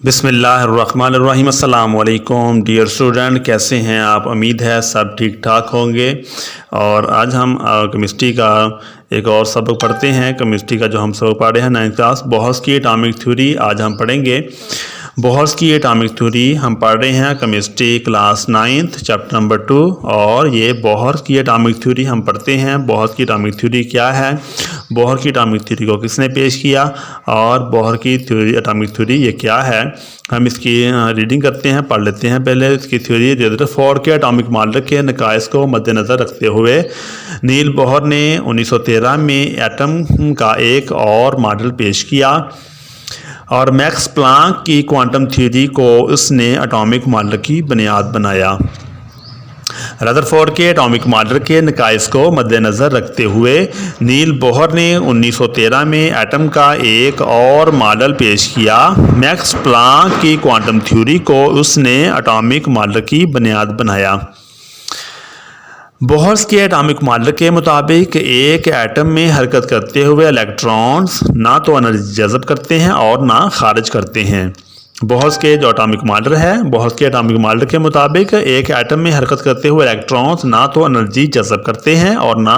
बिस्मिल्लाहिर्रहमानिर्रहीम। अस्सलाम वालेकुम डियर स्टूडेंट, कैसे हैं आप? उम्मीद है सब ठीक ठाक होंगे। और आज हम केमिस्ट्री का एक और सबक पढ़ते हैं। केमिस्ट्री का जो हम सबक पढ़ रहे हैं 9th क्लास बोहर्स की एटॉमिक थ्योरी, आज हम पढ़ेंगे बोहर्स की एटॉमिक थ्योरी। हम पढ़ रहे हैं chemistry class 9th chapter number 2। और ये बोहर्स की एटॉमिक थ्योरी हम पढ़ते हैं। बोहर्स की एटॉमिक थ्योरी क्या है, बोहर की एटॉमिक थ्योरी को किसने पेश किया और बोहर की थ्योरी एटॉमिक थ्योरी ये क्या है, हम इसकी रीडिंग करते हैं, पढ़ लेते हैं पहले इसकी थ्योरी। रदरफोर्ड के एटॉमिक मॉडल के नकाइस को मद्देनज़र रखते हुए नील बोहर ने 1913 में एटम का एक और मॉडल पेश किया और मैक्स प्लांक की क्वांटम थ्योरी को उसने एटॉमिक मॉडल की बुनियाद बनाया। रदरफोर्ड के एटॉमिक मॉडल के नकाइस को मद्देनज़र रखते हुए नील बोहर ने 1913 में एटम का एक और मॉडल पेश किया। मैक्स प्लांक की क्वांटम थ्योरी को उसने एटॉमिक मॉडल की बुनियाद बनाया। बोहर्स के एटॉमिक मॉडल के मुताबिक एक एटम में हरकत करते हुए इलेक्ट्रॉन्स ना तो एनर्जी जज़ब करते हैं और ना खारिज करते हैं। बोहर्स के जो एटॉमिक मॉडल है, बोहर्स के एटॉमिक मॉडल के मुताबिक एक एटम में हरकत करते हुए इलेक्ट्रॉन्स ना तो एनर्जी जज़ब करते हैं और ना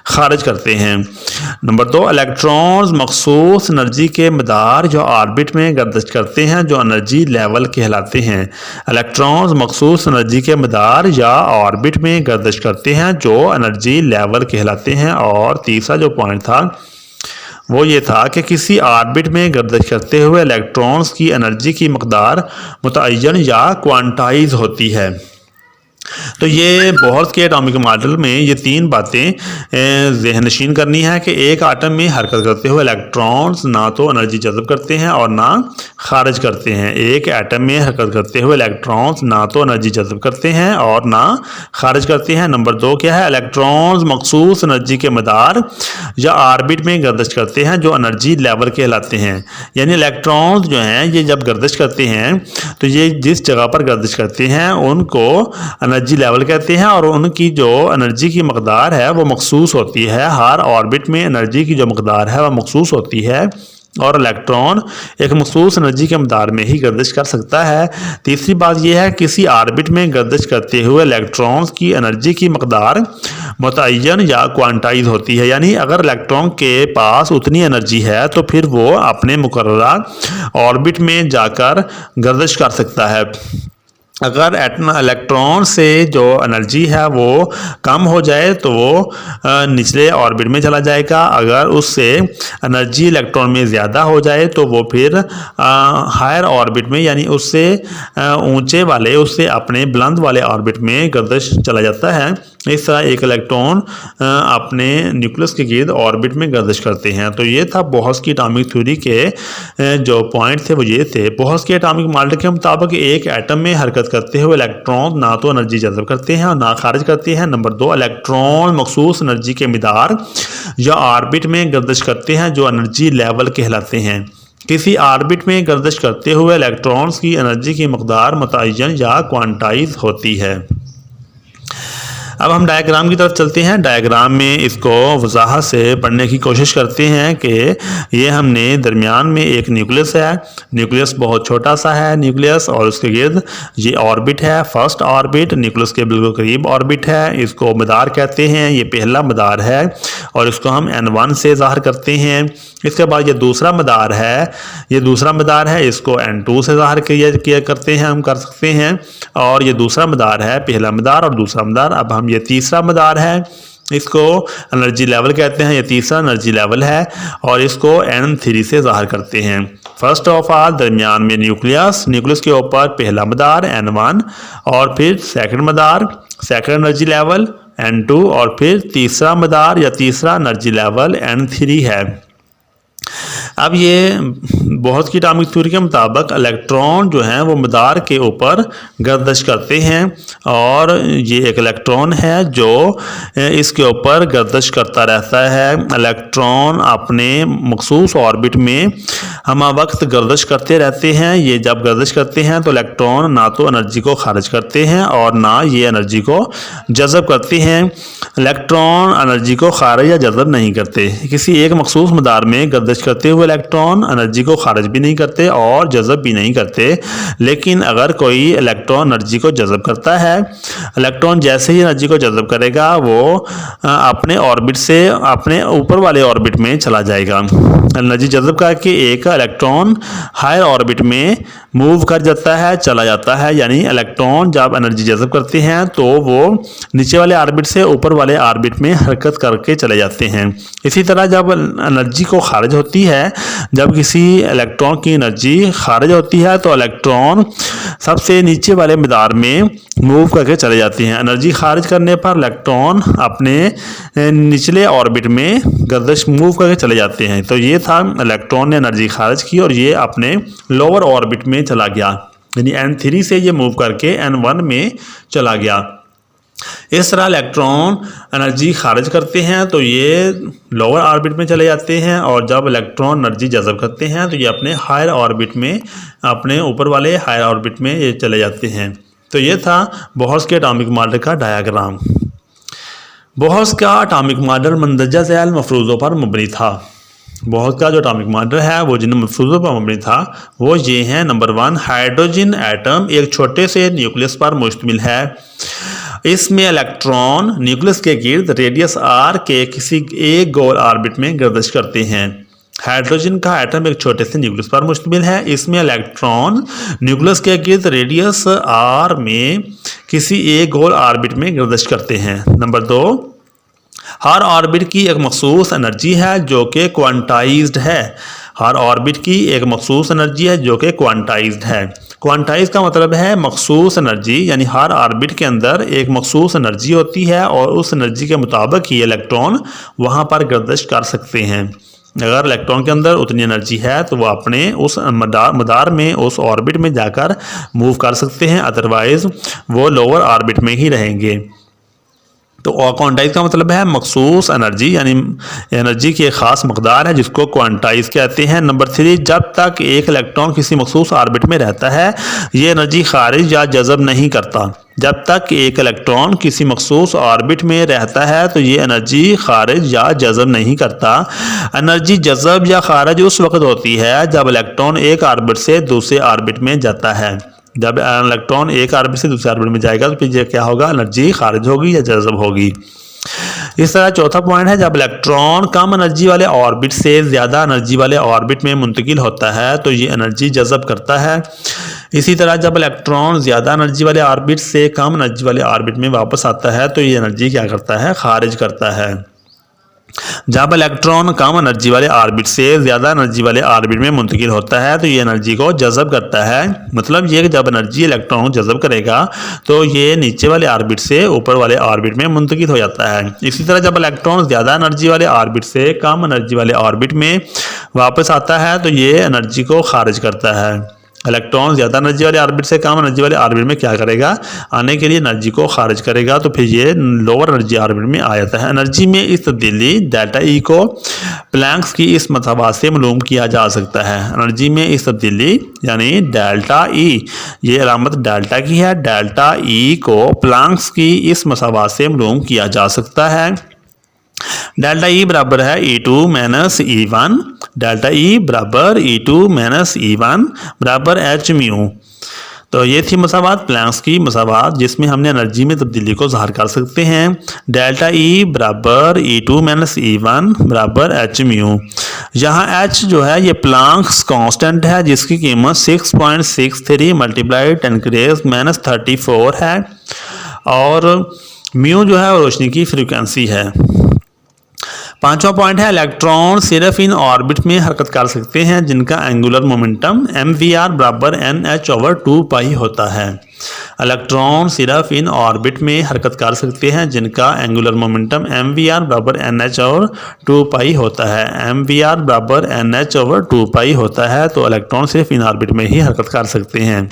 खारिज करते हैं। नंबर 2, इलेक्ट्रॉन्स मखसूस एनर्जी के मदार जो ऑर्बिट में गर्दिश करते हैं जो एनर्जी लेवल कहलाते हैं। इलेक्ट्रॉन्स मखसूस एनर्जी के मदार या ऑर्बिट में गर्दिश करते हैं जो एनर्जी लेवल कहलाते हैं। और तीसरा जो पॉइंट था वो ये था कि किसी ऑर्बिट में गर्दिश करते हुए इलेक्ट्रॉन्स की एनर्जी की मकदार मुतय्यन या क्वांटाइज होती है। तो ये बोहर्स के एटॉमिक मॉडल में ये तीन बातें ज़हननशीन करनी है कि एक आटम में हरकत करते हुए इलेक्ट्रॉन्स ना तो एनर्जी जज़ब करते हैं और ना खारिज करते हैं। एक एटम में हरकत करते हुए इलेक्ट्रॉन्स ना तो एनर्जी जज़ब करते हैं और ना खारिज करते हैं। नंबर 2 क्या है, इलेक्ट्रॉन्स मखसूस एनर्जी के मदार या ऑर्बिट में गर्दिश करते हैं जो एनर्जी लेवल कहलाते हैं। यानी इलेक्ट्रॉन्स जो हैं ये जब गर्दिश करते हैं तो ये जिस जगह पर गर्दिश करते हैं उनको एनर्जी लेवल कहते हैं और उनकी जो एनर्जी की मकदार है वो मखसूस होती है। हर ऑर्बिट में एनर्जी की जो मकदार है वह मखसूस होती है और इलेक्ट्रॉन एक मखसूस एनर्जी के मकदार में ही गर्दिश कर सकता है। तीसरी बात यह है किसी ऑर्बिट में गर्दिश करते हुए इलेक्ट्रॉन्स की एनर्जी की मकदार मुतय्यन या क्वांटाइज होती है। यानी अगर इलेक्ट्रॉन के पास उतनी एनर्जी है तो फिर वो अपने मुकर्ररा ऑर्बिट में जाकर गर्दिश कर सकता है। अगर इलेक्ट्रॉन से जो एनर्जी है वो कम हो जाए तो वो निचले ऑर्बिट में चला जाएगा। अगर उससे एनर्जी इलेक्ट्रॉन में ज़्यादा हो जाए तो वो फिर हायर ऑर्बिट में यानी उससे ऊंचे वाले उससे अपने बुलंद वाले ऑर्बिट में गर्दिश चला जाता है। इस तरह एक इलेक्ट्रॉन अपने न्यूक्लियस के गिर्द ऑर्बिट में गर्दिश करते हैं। तो ये था बोहर्स की एटॉमिक थ्योरी के जो पॉइंट थे वो ये थे। बोहर्स के एटॉमिक मॉडल के मुताबिक एक एटम में हरकत करते हुए इलेक्ट्रॉन ना तो एनर्जी जज़ब करते हैं और ना खारिज करते हैं। नंबर 2, इलेक्ट्रॉन मखसूस एनर्जी के मदार या ऑर्बिट में गर्दिश करते हैं जो एनर्जी लेवल कहलाते हैं। किसी ऑर्बिट में गर्दिश करते हुए इलेक्ट्रॉन्स की एनर्जी की मकदार मुतय्यन या क्वांटाइज होती है। अब हम डायग्राम की तरफ चलते हैं। डायग्राम में इसको वजाहत से पढ़ने की कोशिश करते हैं कि ये हमने दरमियान में एक न्यूक्लियस है, न्यूक्लियस बहुत छोटा सा है न्यूक्लियस और उसके गिर्द ये ऑर्बिट है। फर्स्ट ऑर्बिट न्यूक्लियस के बिल्कुल करीब ऑर्बिट है, इसको मदार कहते हैं, ये पहला मदार है और इसको हम N1 से ज़ाहिर करते हैं। इसके बाद ये दूसरा मदार है, ये दूसरा मदार है, इसको N2 से ज़ाहिर किया करते हैं, हम कर सकते हैं। और ये दूसरा मदार है, पहला मदार और दूसरा मदार। अब हम ये तीसरा मदार है, इसको एनर्जी लेवल कहते हैं, ये तीसरा एनर्जी लेवल है और इसको N3 से ज़ाहिर करते हैं। फर्स्ट ऑफ ऑल दरमियान में न्यूक्लियस, न्यूक्लियस के ऊपर पहला मदार N1 और फिर सेकंड मदार, सेकंड एनर्जी लेवल N2 और फिर तीसरा मदार या तीसरा एनर्जी लेवल N3 है। अब ये बोहर्स की एटॉमिक थ्योरी के मुताबिक इलेक्ट्रॉन जो हैं वो मदार के ऊपर गर्दिश करते हैं और ये एक इलेक्ट्रॉन है जो इसके ऊपर गर्दिश करता रहता है। इलेक्ट्रॉन अपने मखसूस ऑर्बिट में हम वक्त गर्दिश करते रहते हैं। ये जब गर्दिश करते हैं तो इलेक्ट्रॉन ना तो एनर्जी को खारिज करते हैं और ना ये एनर्जी को जज़ब करते हैं। इलेक्ट्रॉन एनर्जी को खारिज या जज़ब नहीं करते। किसी एक मखसूस मदार में गर्दिश करते हुए इलेक्ट्रॉन एनर्जी को खारिज भी नहीं करते और जज़ब भी नहीं करते। लेकिन अगर कोई इलेक्ट्रॉन एनर्जी को जज़ब करता है, इलेक्ट्रॉन जैसे ही एनर्जी को जज़ब करेगा वो अपने ऑर्बिट से अपने ऊपर वाले ऑर्बिट में चला जाएगा। एनर्जी जज़ब करके एक इलेक्ट्रॉन हायर ऑर्बिट में मूव कर जाता है, चला जाता है। यानी इलेक्ट्रॉन जब एनर्जी जज़ब करते हैं तो वो नीचे वाले ऑर्बिट से ऊपर वाले ऑर्बिट में हरकत करके चले जाते हैं। इसी तरह जब एनर्जी को खारिज होती है, जब किसी इलेक्ट्रॉन की एनर्जी खारिज होती है तो इलेक्ट्रॉन सबसे नीचे वाले मदार में मूव करके चले जाते हैं। एनर्जी खारिज करने पर इलेक्ट्रॉन अपने निचले ऑर्बिट में गर्दिश मूव करके चले जाते हैं। तो ये था इलेक्ट्रॉन ने एनर्जी खारिज की और ये अपने लोअर ऑर्बिट में चला गया, यानी N3 से ये मूव करके N1 में चला गया। इस तरह इलेक्ट्रॉन एनर्जी खारिज करते हैं तो ये लोअर ऑर्बिट में चले जाते हैं, और जब इलेक्ट्रॉन एनर्जी जज़ब करते हैं तो ये अपने हायर ऑर्बिट में, अपने ऊपर वाले हायर ऑर्बिट में ये चले जाते हैं। तो ये था बोहर्स के एटॉमिक मॉडल का डायग्राम। बोहर्स का एटॉमिक मॉडल मंदरजा ज़ैल मफरूज़ों पर मबनी था। बोहर्स का जो एटॉमिक मॉडल है वो जिन मफरूज़ों पर मबनी था वो ये हैं। नंबर 1, हाइड्रोजन एटम एक छोटे से न्यूक्लियस पर मुश्तमिल है। इसमें इलेक्ट्रॉन न्यूक्लियस के गिर्द रेडियस r के किसी एक गोल ऑर्बिट में गर्दिश करते हैं। हाइड्रोजन का एटम एक छोटे से न्यूक्लियस पर मुश्तमिल है। इसमें इलेक्ट्रॉन न्यूक्लियस के गिर्द रेडियस r में किसी एक गोल ऑर्बिट में गर्दिश करते हैं। नंबर 2, हर ऑर्बिट की एक मखसूस एनर्जी है जो कि क्वांटाइज्ड है। हर ऑर्बिट की एक मखसूस एनर्जी है जो कि क्वांटाइज्ड है। क्वांटाइज का मतलब है मखसूस एनर्जी, यानी हर ऑर्बिट के अंदर एक मखसूस एनर्जी होती है और उस एनर्जी के मुताबिक ही इलेक्ट्रॉन वहाँ पर गर्दिश कर सकते हैं। अगर इलेक्ट्रॉन के अंदर उतनी एनर्जी है तो वो अपने उस मदार में, उस ऑर्बिट में जाकर मूव कर सकते हैं, अदरवाइज वो लोअर ऑर्बिट में ही रहेंगे। तो क्वांटाइज का मतलब है मखसूस एनर्जी, यानी एनर्जी की एक ख़ास मकदार है जिसको क्वांटाइज कहते हैं। नंबर 3, जब तक एक इलेक्ट्रॉन किसी मखसूस ऑर्बिट में रहता है ये एनर्जी खारिज या जज़ब नहीं करता। जब तक एक इलेक्ट्रॉन किसी मखसूस ऑर्बिट में रहता है तो ये एनर्जी खारिज या जज़ब नहीं करता। एनर्जी जज़ब या खारिज उस वक्त होती है जब इलेक्ट्रॉन एक ऑर्बिट से दूसरे ऑर्बिट में जाता है। जब इलेक्ट्रॉन एक ऑर्बिट से दूसरे ऑर्बिट में जाएगा तो फिर क्या होगा, एनर्जी खारिज होगी या जज़ब होगी। इस तरह चौथा पॉइंट है, जब इलेक्ट्रॉन कम एनर्जी वाले ऑर्बिट से ज़्यादा एनर्जी वाले ऑर्बिट में मुंतकिल होता है तो ये एनर्जी जज़ब करता है। इसी तरह जब इलेक्ट्रॉन ज़्यादा एनर्जी वाले ऑर्बिट से कम एनर्जी वाले ऑर्बिट में वापस आता है तो ये एनर्जी क्या करता है, खारिज करता है। जब इलेक्ट्रॉन कम एनर्जी वाले ऑर्बिट से ज़्यादा एनर्जी वाले ऑर्बिट में मुंतकिल होता है तो ये एनर्जी को जज़ब करता है। मतलब ये कि जब एनर्जी इलेक्ट्रॉन को जज़ब करेगा तो ये नीचे वाले ऑर्बिट से ऊपर वाले ऑर्बिट में मुंतकिल हो जाता है। इसी तरह जब इलेक्ट्रॉन ज़्यादा एनर्जी वाले ऑर्बिट से कम एनर्जी वाले ऑर्बिट में वापस आता है तो ये एनर्जी को खारिज करता है। इलेक्ट्रॉन ज़्यादा एनर्जी वाले ऑर्बिट से कम एनर्जी वाले ऑर्बिट में क्या करेगा, आने के लिए एनर्जी को खारिज करेगा, तो फिर ये लोअर एनर्जी ऑर्बिट में आ जाता है। एनर्जी में इस तब्दीली डेल्टा ई को प्लैंक्स की इस मसाबात से मालूम किया जा सकता है। एनर्जी में इस तब्दीली यानी डेल्टा ई, ये अलामत डेल्टा की है, डेल्टा ई को प्लैंक्स की इस मसाबात से मालूम किया जा सकता है। डेल्टा ई बराबर है E2 minus E1। Delta E बराबर E2 माइनस E1 बराबर h म्यू। तो ये थी मसावात, प्लैंक्स की मसावात, जिसमें हमने एनर्जी में तब्दीली को ज़ाहिर कर सकते हैं। डेल्टा ई बराबर E2 माइनस E1 बराबर h म्यू। यहाँ h जो है ये प्लैंक्स कांस्टेंट है जिसकी कीमत 6.63 मल्टीप्लाई 10⁻⁻34 है, और म्यू जो है रोशनी की फ्रीक्वेंसी है। पांचवा पॉइंट है, इलेक्ट्रॉन सिर्फ इन ऑर्बिट में हरकत कर सकते हैं जिनका एंगुलर मोमेंटम mvr बराबर nh/2π होता है। इलेक्ट्रॉन सिर्फ इन ऑर्बिट में हरकत कर सकते हैं जिनका एंगुलर मोमेंटम mvr बराबर nh/2π होता है। mvr बराबर nh/2π होता है, तो इलेक्ट्रॉन सिर्फ इन ऑर्बिट में ही हरकत कर सकते हैं।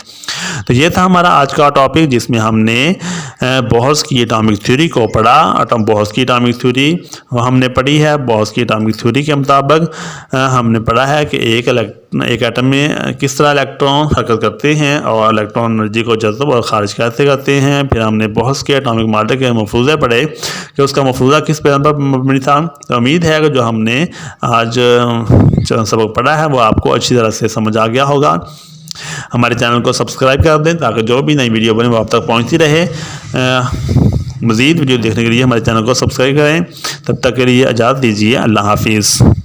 तो ये था हमारा आज का टॉपिक जिसमें हमने बोहर्स की एटॉमिक थ्योरी को पढ़ा। बोहर्स की एटॉमिक थ्योरी हमने पढ़ी है। बोहर्स की एटॉमिक थ्योरी के मुताबिक हमने पढ़ा है कि एक एटम में किस तरह इलेक्ट्रॉन हरकत करते हैं और इलेक्ट्रॉन एनर्जी को जज़ब जज़ब और ख़ारिज कैसे करते हैं। फिर हमने बहुत के एटॉमिक मॉडल के मफरूज़े पढ़े कि उसका मफरूज़ा किस पैटर्न पर मबनी था। तो उम्मीद है कि जो हमने आज जो सबक पढ़ा है वो आपको अच्छी तरह से समझ आ गया होगा। हमारे चैनल को सब्सक्राइब कर दें ताकि जो भी नई वीडियो बने वो आप तक पहुँचती रहे। मज़ीद वीडियो देखने के लिए हमारे चैनल को सब्सक्राइब करें। तब तक के लिए इजाज़त दीजिए। अल्लाह हाफिज़।